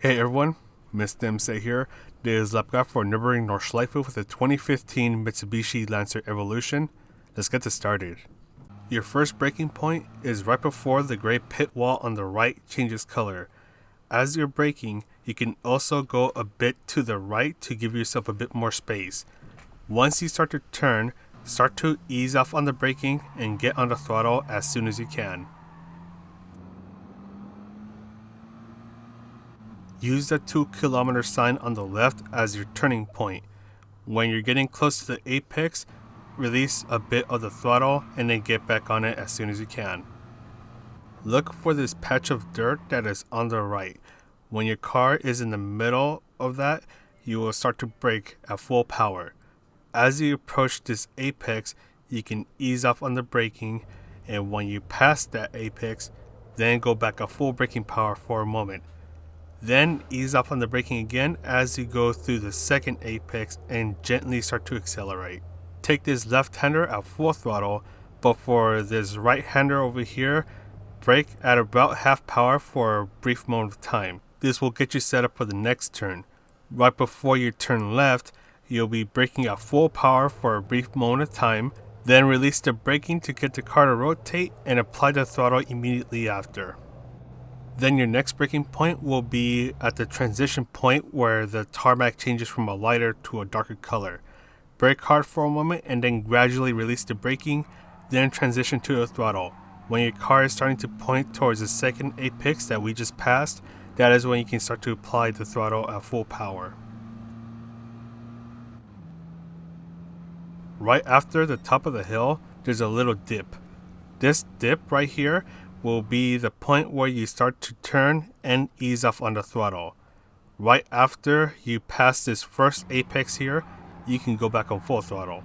Hey everyone, Mr. Dempsey here. This is lap guy for Nurburgring Nordschleife with the 2015 Mitsubishi Lancer Evolution. Let's get this started. Your first braking point is right before the gray pit wall on the right changes color. As you're braking, you can also go a bit to the right to give yourself a bit more space. Once you start to turn, start to ease off on the braking and get on the throttle as soon as you can. Use the 2 km sign on the left as your turning point. When you're getting close to the apex, release a bit of the throttle and then get back on it as soon as you can. Look for this patch of dirt that is on the right. When your car is in the middle of that, you will start to brake at full power. As you approach this apex, you can ease off on the braking, and when you pass that apex, then go back at full braking power for a moment. Then ease off on the braking again as you go through the second apex and gently start to accelerate. Take this left-hander at full throttle, but for this right-hander over here, brake at about half power for a brief moment of time. This will get you set up for the next turn. Right before you turn left, you'll be braking at full power for a brief moment of time, then release the braking to get the car to rotate and apply the throttle immediately after. Then your next braking point will be at the transition point where the tarmac changes from a lighter to a darker color. Brake hard for a moment and then gradually release the braking, then transition to the throttle. When your car is starting to point towards the second apex that we just passed, that is when you can start to apply the throttle at full power. Right after the top of the hill, there's a little dip. This dip right here will be the point where you start to turn and ease off on the throttle. Right after you pass this first apex here, you can go back on full throttle.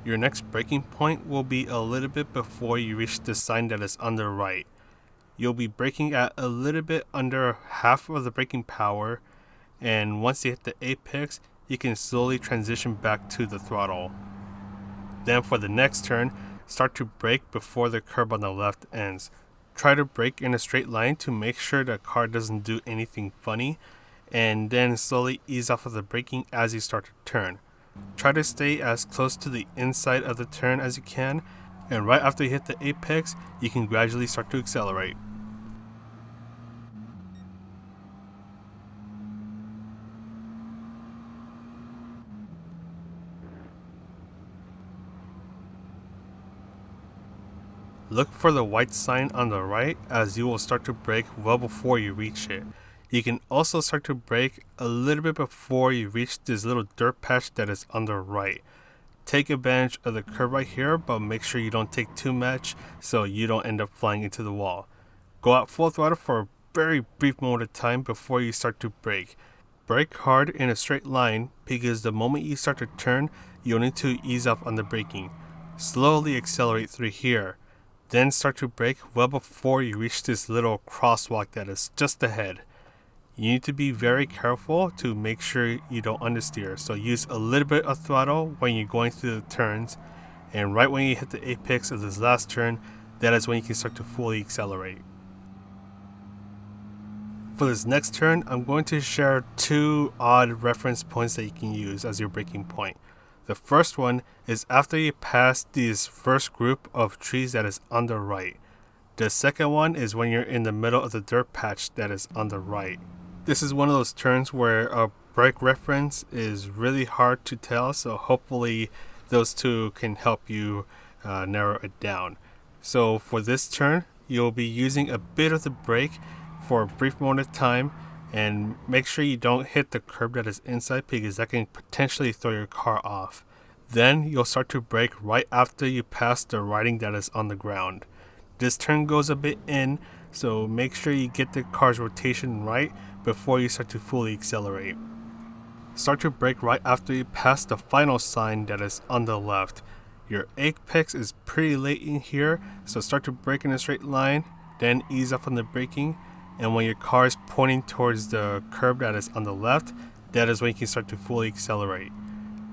Your next braking point will be a little bit before you reach the sign that is on the right. You'll be braking at a little bit under half of the braking power, and once you hit the apex, you can slowly transition back to the throttle. Then for the next turn, start to brake before the curb on the left ends. Try to brake in a straight line to make sure the car doesn't do anything funny, and then slowly ease off of the braking as you start to turn. Try to stay as close to the inside of the turn as you can, and right after you hit the apex, you can gradually start to accelerate. Look for the white sign on the right as you will start to brake well before you reach it. You can also start to brake a little bit before you reach this little dirt patch that is on the right. Take advantage of the curb right here, but make sure you don't take too much so you don't end up flying into the wall. Go out full throttle for a very brief moment of time before you start to brake. Brake hard in a straight line because the moment you start to turn, you'll need to ease off on the braking. Slowly accelerate through here. Then start to brake well before you reach this little crosswalk that is just ahead. You need to be very careful to make sure you don't understeer, so use a little bit of throttle when you're going through the turns, and right when you hit the apex of this last turn, that is when you can start to fully accelerate. For this next turn, I'm going to share two odd reference points that you can use as your braking point. The first one is after you pass this first group of trees that is on the right. The second one is when you're in the middle of the dirt patch that is on the right. This is one of those turns where a brake reference is really hard to tell, so hopefully those two can help you narrow it down. So for this turn, you'll be using a bit of the brake for a brief moment of time, and make sure you don't hit the curb that is inside because that can potentially throw your car off. Then you'll start to brake right after you pass the writing that is on the ground. This turn goes a bit in, so make sure you get the car's rotation right before you start to fully accelerate. Start to brake right after you pass the final sign that is on the left. Your apex is pretty late in here, so start to brake in a straight line, then ease up on the braking, and when your car is pointing towards the curb that is on the left, that is when you can start to fully accelerate.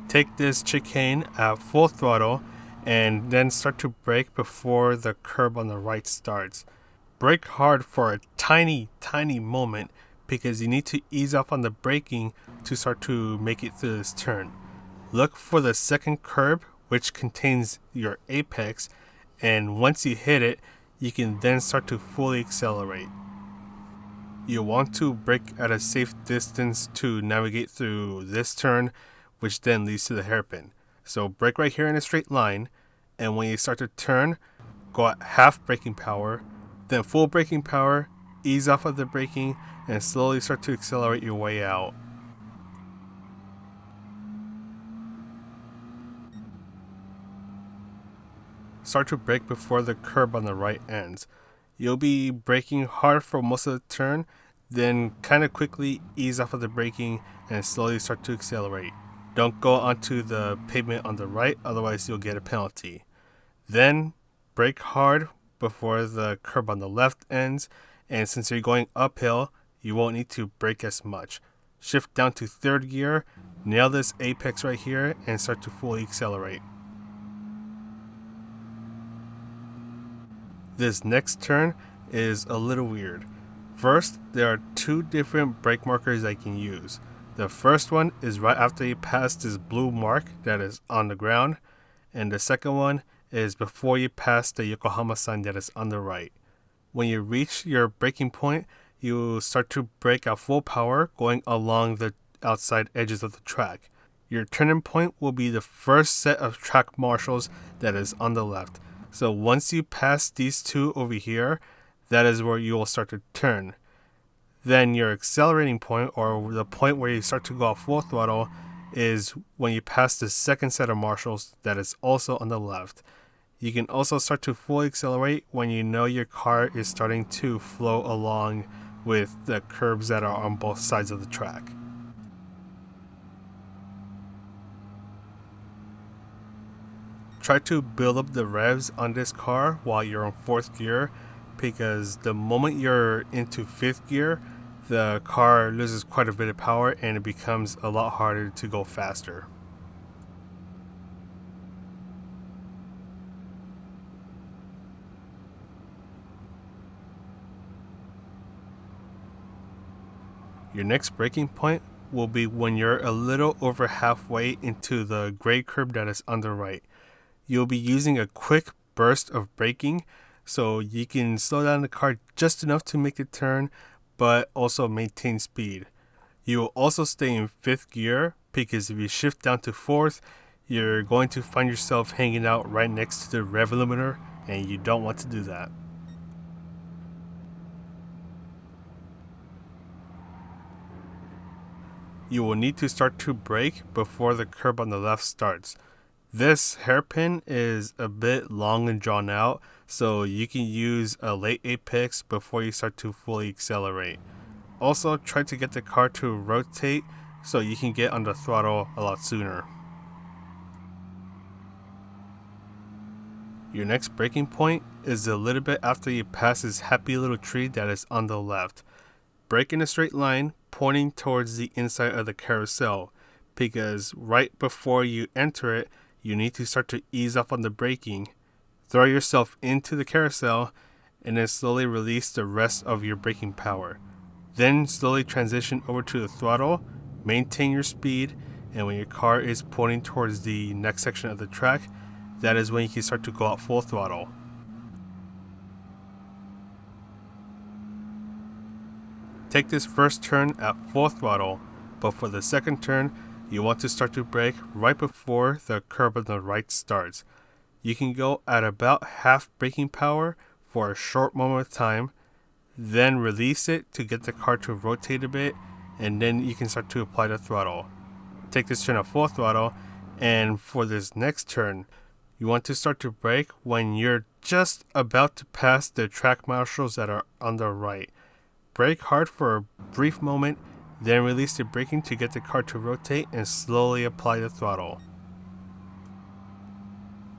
Take this chicane at full throttle and then start to brake before the curb on the right starts. Brake hard for a tiny moment because you need to ease off on the braking to start to make it through this turn. Look for the second curb, which contains your apex, and once you hit it, you can then start to fully accelerate. You want to brake at a safe distance to navigate through this turn, which then leads to the hairpin. So brake right here in a straight line, and when you start to turn, go at half braking power, then full braking power, ease off of the braking, and slowly start to accelerate your way out. Start to brake before the curb on the right ends. You'll be braking hard for most of the turn, then kind of quickly ease off of the braking and slowly start to accelerate. Don't go onto the pavement on the right, otherwise you'll get a penalty. Then brake hard before the curb on the left ends, and since you're going uphill, you won't need to brake as much. Shift down to third gear, nail this apex right here, and start to fully accelerate. This next turn is a little weird. First, there are two different brake markers I can use. The first one is right after you pass this blue mark that is on the ground, and the second one is before you pass the Yokohama sign that is on the right. When you reach your braking point, you start to brake at full power going along the outside edges of the track. Your turning point will be the first set of track marshals that is on the left. So once you pass these two over here, that is where you will start to turn. Then your accelerating point, or the point where you start to go off full throttle, is when you pass the second set of marshals that is also on the left. You can also start to fully accelerate when you know your car is starting to flow along with the curbs that are on both sides of the track. Try to build up the revs on this car while you're on fourth gear, because the moment you're into fifth gear, the car loses quite a bit of power and it becomes a lot harder to go faster. Your next braking point will be when you're a little over halfway into the gray curb that is on the right. You'll be using a quick burst of braking, so you can slow down the car just enough to make the turn, but also maintain speed. You will also stay in fifth gear, because if you shift down to fourth, you're going to find yourself hanging out right next to the rev limiter, and you don't want to do that. You will need to start to brake before the curb on the left starts. This hairpin is a bit long and drawn out, so you can use a late apex before you start to fully accelerate. Also, try to get the car to rotate so you can get on the throttle a lot sooner. Your next braking point is a little bit after you pass this happy little tree that is on the left. Brake in a straight line, pointing towards the inside of the carousel, because right before you enter it, you need to start to ease off on the braking. Throw yourself into the carousel, and then slowly release the rest of your braking power. Then slowly transition over to the throttle, maintain your speed, and when your car is pointing towards the next section of the track, that is when you can start to go out full throttle. Take this first turn at full throttle, but for the second turn, you want to start to brake right before the curb on the right starts. You can go at about half braking power for a short moment of time, then release it to get the car to rotate a bit, and then you can start to apply the throttle. Take this turn at full throttle, and for this next turn, you want to start to brake when you're just about to pass the track marshals that are on the right. Brake hard for a brief moment, then release the braking to get the car to rotate and slowly apply the throttle.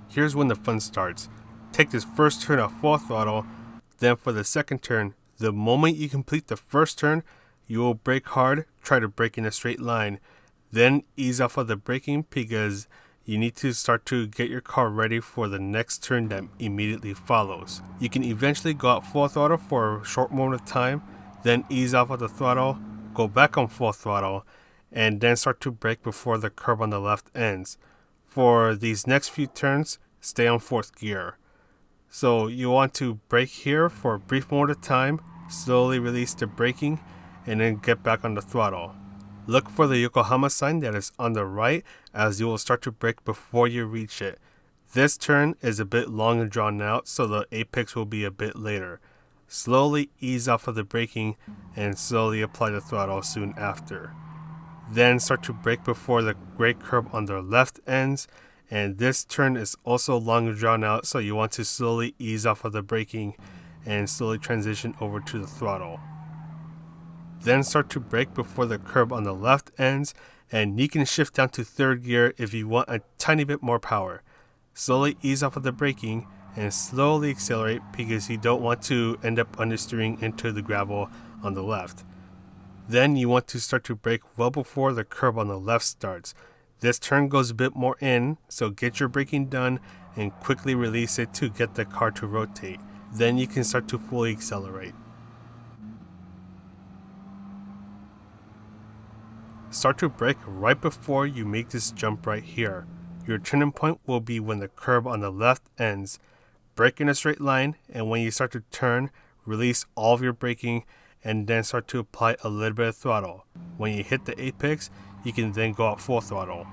Here's when the fun starts. Take this first turn at full throttle, then for the second turn, The moment you complete the first turn, you will brake hard, try to brake in a straight line. Then ease off of the braking because you need to start to get your car ready for the next turn that immediately follows. You can eventually go out full throttle for a short moment of time, then ease off of the throttle, go back on full throttle, and then start to brake before the curb on the left ends. For these next few turns, stay on 4th gear. So you want to brake here for a brief moment of time, slowly release the braking, and then get back on the throttle. Look for the Yokohama sign that is on the right as you will start to brake before you reach it. This turn is a bit long and drawn out, so the apex will be a bit later. Slowly ease off of the braking and slowly apply the throttle soon after. Then start to brake before the gray curb on the left ends, and this turn is also long and drawn out, so you want to slowly ease off of the braking and slowly transition over to the throttle. Then start to brake before the curb on the left ends, and you can shift down to 3rd gear if you want a tiny bit more power. Slowly ease off of the braking and slowly accelerate because you don't want to end up understeering into the gravel on the left. Then you want to start to brake well before the curb on the left starts. This turn goes a bit more in, so get your braking done and quickly release it to get the car to rotate. Then you can start to fully accelerate. Start to brake right before you make this jump right here. Your turning point will be when the curb on the left ends. Brake in a straight line, and when you start to turn, release all of your braking and then start to apply a little bit of throttle. When you hit the apex, you can then go out full throttle.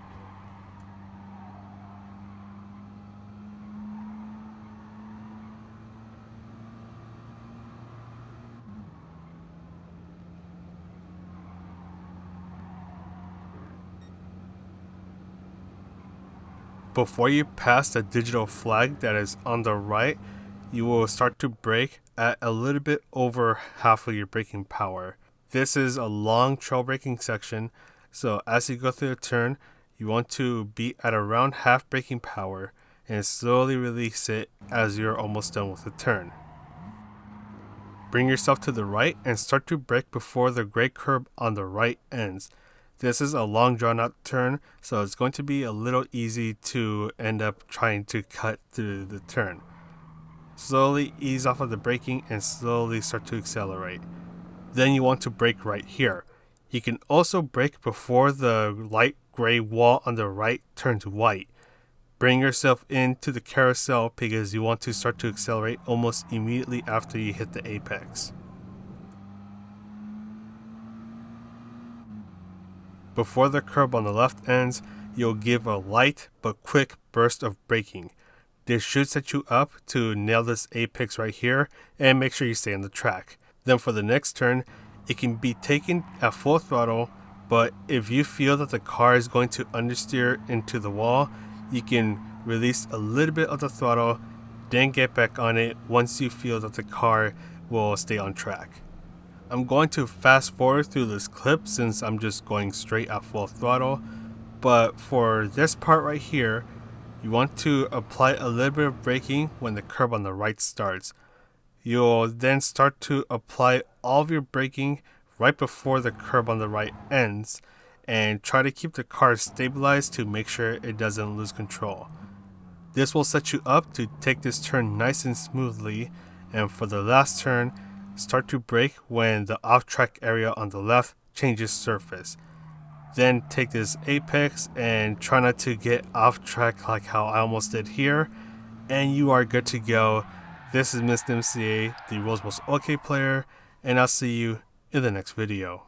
Before you pass the digital flag that is on the right, you will start to brake at a little bit over half of your braking power. This is a long trail braking section, so as you go through the turn, you want to be at around half braking power and slowly release it as you're almost done with the turn. Bring yourself to the right and start to brake before the gray curb on the right ends. This is a long drawn out turn, so it's going to be a little easy to end up trying to cut through the turn. Slowly ease off of the braking and slowly start to accelerate. Then you want to brake right here. You can also brake before the light gray wall on the right turns white. Bring yourself into the carousel because you want to start to accelerate almost immediately after you hit the apex. Before the curb on the left ends, you'll give a light but quick burst of braking. This should set you up to nail this apex right here and make sure you stay on the track. Then for the next turn, it can be taken at full throttle, but if you feel that the car is going to understeer into the wall, you can release a little bit of the throttle, then get back on it once you feel that the car will stay on track. I'm going to fast forward through this clip since I'm just going straight at full throttle, but for this part right here, you want to apply a little bit of braking when the curb on the right starts. You'll then start to apply all of your braking right before the curb on the right ends and try to keep the car stabilized to make sure it doesn't lose control. This will set you up to take this turn nice and smoothly, and for the last turn, start to brake when the off-track area on the left changes surface. Then take this apex and try not to get off track like how I almost did here, and you are good to go. This is Mr. MCA, the world's most OK player, and I'll see you in the next video.